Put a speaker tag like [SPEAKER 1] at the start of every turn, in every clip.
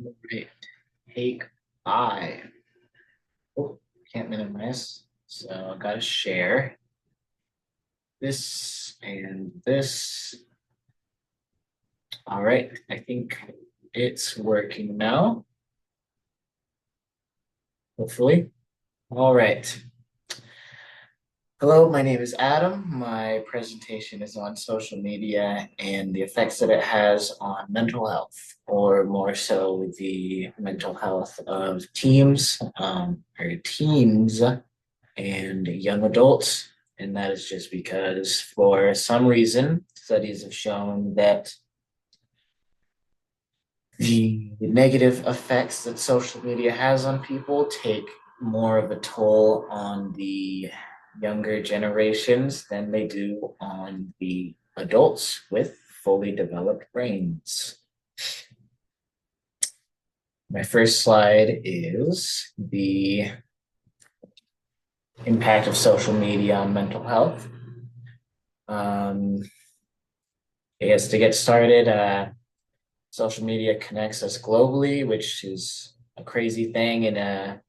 [SPEAKER 1] Right. Take five. Oh, can't minimize. So I gotta share this and this. All right. I think it's working now. Hopefully. All right. Hello, my name is Adam. My presentation is on social media and the effects that it has on mental health, or more so the mental health of teens and young adults. And that is just because, for some reason, studies have shown that the negative effects that social media has on people take more of a toll on the younger generations than they do on the adults with fully developed brains. My first slide is the impact of social media on mental health. I guess to get started, social media connects us globally, which is a crazy thing, and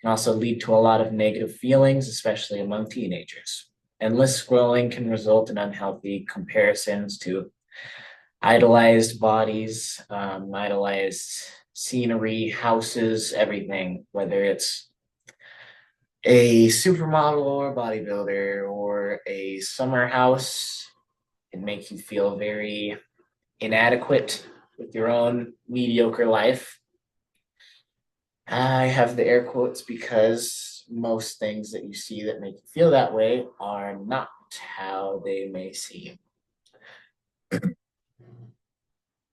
[SPEAKER 1] can also lead to a lot of negative feelings, especially among teenagers. Endless scrolling can result in unhealthy comparisons to idolized bodies, idolized scenery, houses, everything, whether it's a supermodel or bodybuilder or a summer house. It makes you feel very inadequate with your own mediocre life. I have the air quotes because most things that you see that make you feel that way are not how they may seem.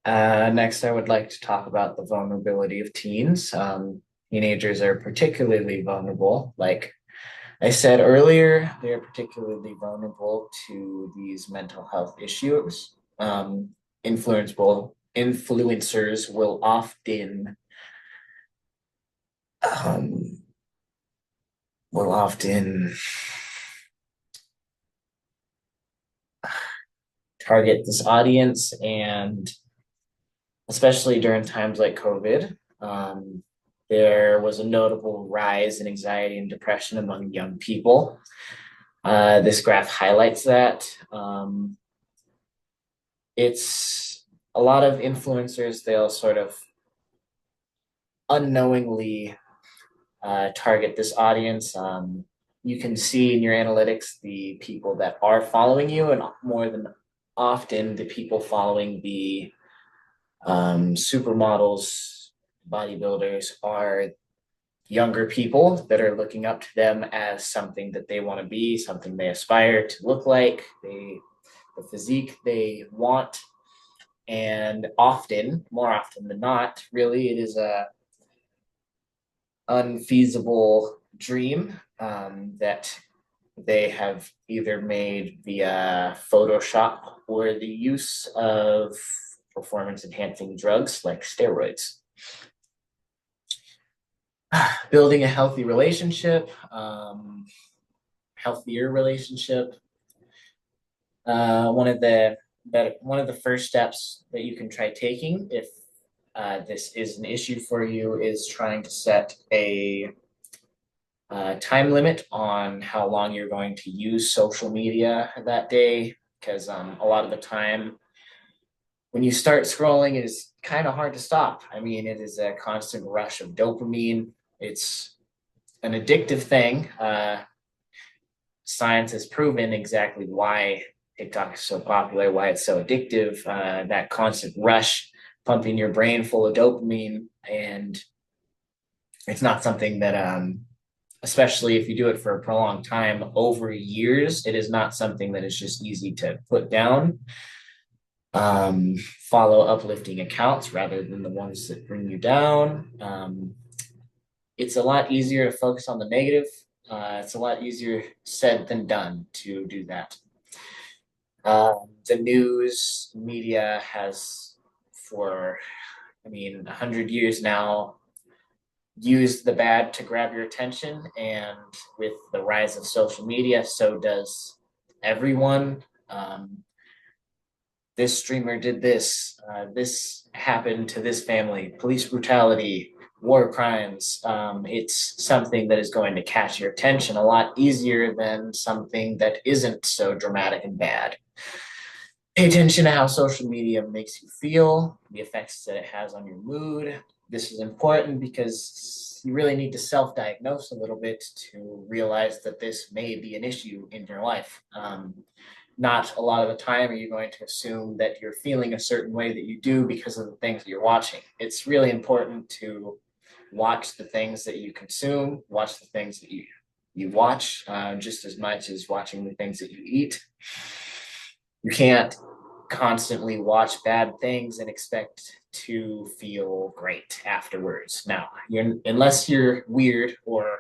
[SPEAKER 1] Next, I would like to talk about the vulnerability of teens. Teenagers are particularly vulnerable. Like I said earlier, they are particularly vulnerable to these mental health issues. Influencers um, will often target this audience, and especially during times like COVID, there was a notable rise in anxiety and depression among young people. This graph highlights that. It's a lot of influencers, they'll sort of unknowingly target this audience. You can see in your analytics the people that are following you, and more than often, the people following the supermodels, bodybuilders are younger people that are looking up to them as something that they want to be, something they aspire to look like, the physique they want. And often, more often than not, really, it is a unfeasible dream that they have either made via Photoshop or the use of performance enhancing drugs like steroids. Building a healthy relationship, healthier relationship. One of the first steps that you can try taking if this is an issue for you is trying to set a time limit on how long you're going to use social media that day, because a lot of the time when you start scrolling, it is kind of hard to stop. I mean, it is a constant rush of dopamine. It's an addictive thing. Science has proven exactly why TikTok is so popular, why it's so addictive. That constant rush, pumping your brain full of dopamine, and it's not something that, especially if you do it for a prolonged time over years, it is not something that is just easy to put down. Follow uplifting accounts rather than the ones that bring you down. It's a lot easier to focus on the negative. It's a lot easier said than done to do that. The news media has, for, 100 years now, used the bad to grab your attention. And with the rise of social media, so does everyone. This streamer did this. This happened to this family, police brutality, war crimes. It's something that is going to catch your attention a lot easier than something that isn't so dramatic and bad. Pay attention to how social media makes you feel, the effects that it has on your mood. This is important because you really need to self diagnose a little bit to realize that this may be an issue in your life. Not a lot of the time are you going to assume that you're feeling a certain way that you do because of the things that you're watching. It's really important to watch the things that you consume, watch the things that you watch, just as much as watching the things that you eat. You can't constantly watch bad things and expect to feel great afterwards. Now, unless you're weird or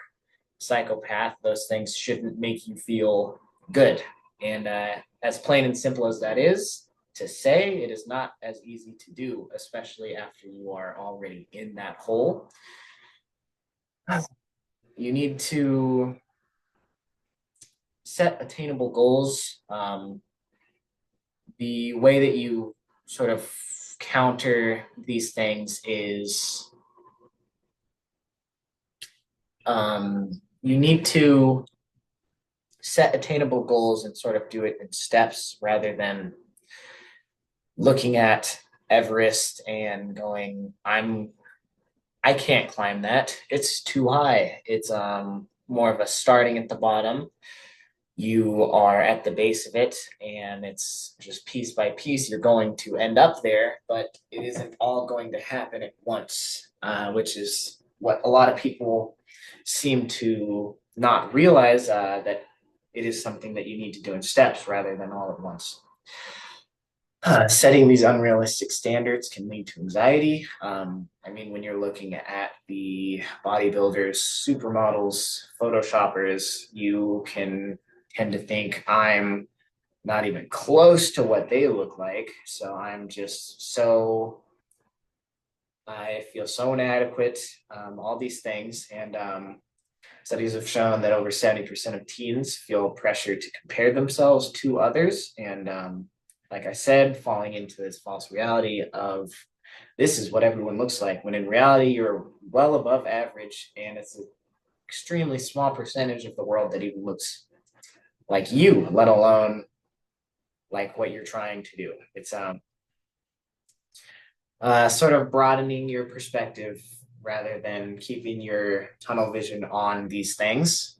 [SPEAKER 1] psychopath, those things shouldn't make you feel good. And as plain and simple as that is to say, it is not as easy to do, especially after you are already in that hole. You need to set attainable goals. The way that you sort of counter these things is you need to set attainable goals and sort of do it in steps rather than looking at Everest and going, I can't climb that. It's too high. It's more of a starting at the bottom. You are at the base of it, and it's just piece by piece. You're going to end up there, but it isn't all going to happen at once, which is what a lot of people seem to not realize that it is something that you need to do in steps rather than all at once. Setting these unrealistic standards can lead to anxiety. I mean, when you're looking at the bodybuilders, supermodels, photoshoppers, you can tend to think I'm not even close to what they look like. So I'm just so, I feel so inadequate, all these things. And studies have shown that over 70% of teens feel pressure to compare themselves to others. And like I said, falling into this false reality of this is what everyone looks like, when in reality, you're well above average. And it's an extremely small percentage of the world that even looks like you, let alone like what you're trying to do. It's sort of broadening your perspective rather than keeping your tunnel vision on these things.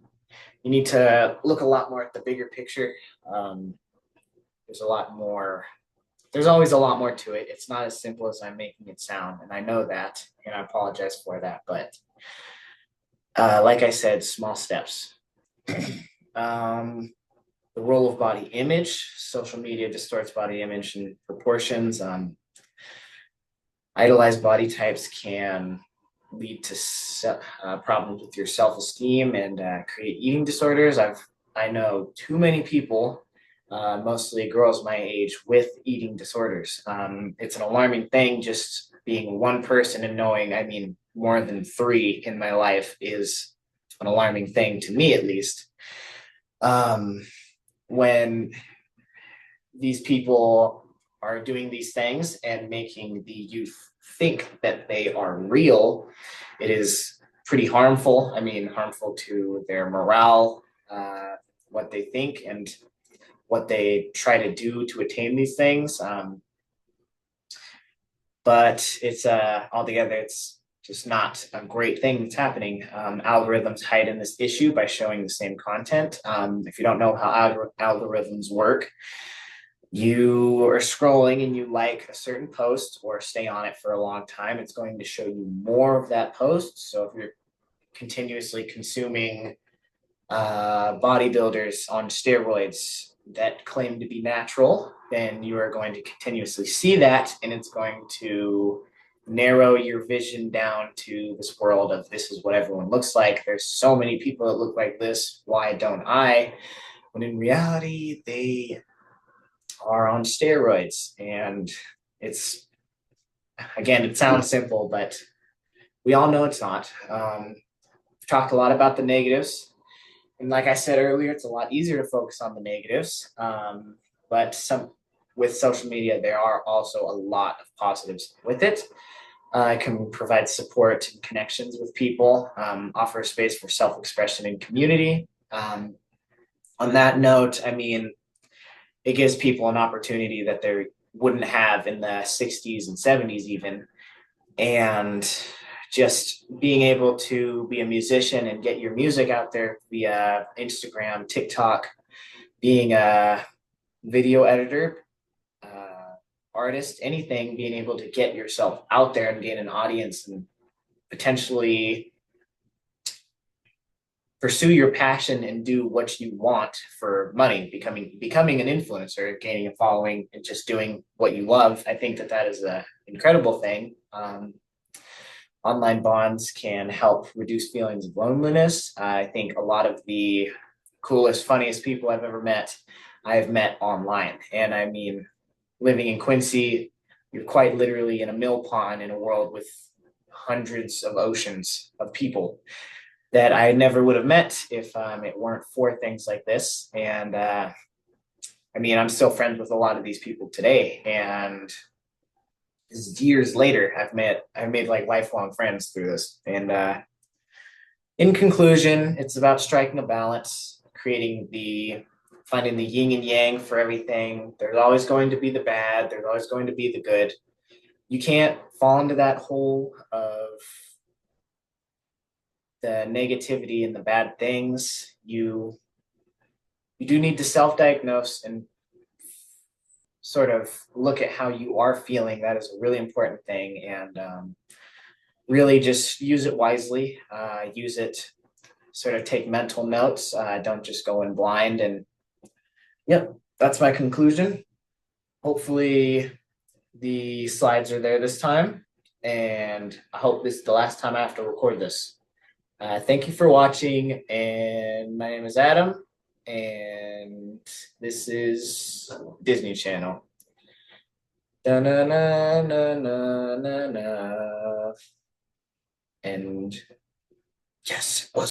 [SPEAKER 1] You need to look a lot more at the bigger picture. There's a lot more, there's always a lot more to it. It's not as simple as I'm making it sound. And I know that, and I apologize for that. But like I said, small steps. The role of body image. Social media distorts body image and proportions. Idolized body types can lead to problems with your self-esteem and create eating disorders. I know too many people, mostly girls my age, with eating disorders. It's an alarming thing. Just being one person and knowing, I mean, more than three in my life is an alarming thing to me, at least. When these people are doing these things and making the youth think that they are real, it is pretty harmful. I mean, harmful to their morale, what they think, and what they try to do to attain these things. But it's altogether, it's just not a great thing that's happening. Algorithms hide in this issue by showing the same content. If you don't know how algorithms work, you are scrolling and you like a certain post or stay on it for a long time, it's going to show you more of that post. So if you're continuously consuming bodybuilders on steroids that claim to be natural, then you are going to continuously see that, and it's going to narrow your vision down to this world of this is what everyone looks like. There's so many people that look like this. Why don't I? When in reality, they are on steroids. And it's, again, it sounds simple, but we all know it's not. We've talked a lot about the negatives. And like I said earlier, it's a lot easier to focus on the negatives. But with social media, there are also a lot of positives with it. It can provide support and connections with people, offer space for self expression and community. On that note, I mean, it gives people an opportunity that they wouldn't have in the 60s and 70s, even. And just being able to be a musician and get your music out there via Instagram, TikTok, being a video editor, artist, anything, being able to get yourself out there and gain an audience and potentially pursue your passion and do what you want for money, becoming an influencer, gaining a following, and just doing what you love. I think that that is an incredible thing. Online bonds can help reduce feelings of loneliness. I think a lot of the coolest, funniest people I've ever met, I have met online. And I mean, living in Quincy, you're quite literally in a mill pond in a world with hundreds of oceans of people that I never would have met if it weren't for things like this. And I mean, I'm still friends with a lot of these people today, and years later, I've made like lifelong friends through this. And in conclusion, it's about striking a balance, finding the yin and yang for everything. There's always going to be the bad. There's always going to be the good. You can't fall into that hole of the negativity and the bad things. You do need to self-diagnose and sort of look at how you are feeling. That is a really important thing, and really just use it wisely. Use it, sort of take mental notes. Don't just go in blind. And yep, that's my conclusion. Hopefully, the slides are there this time, and I hope this is the last time I have to record this. Thank you for watching, and my name is Adam, and this is Disney Channel. Da-na-na-na-na-na-na. And yes, it was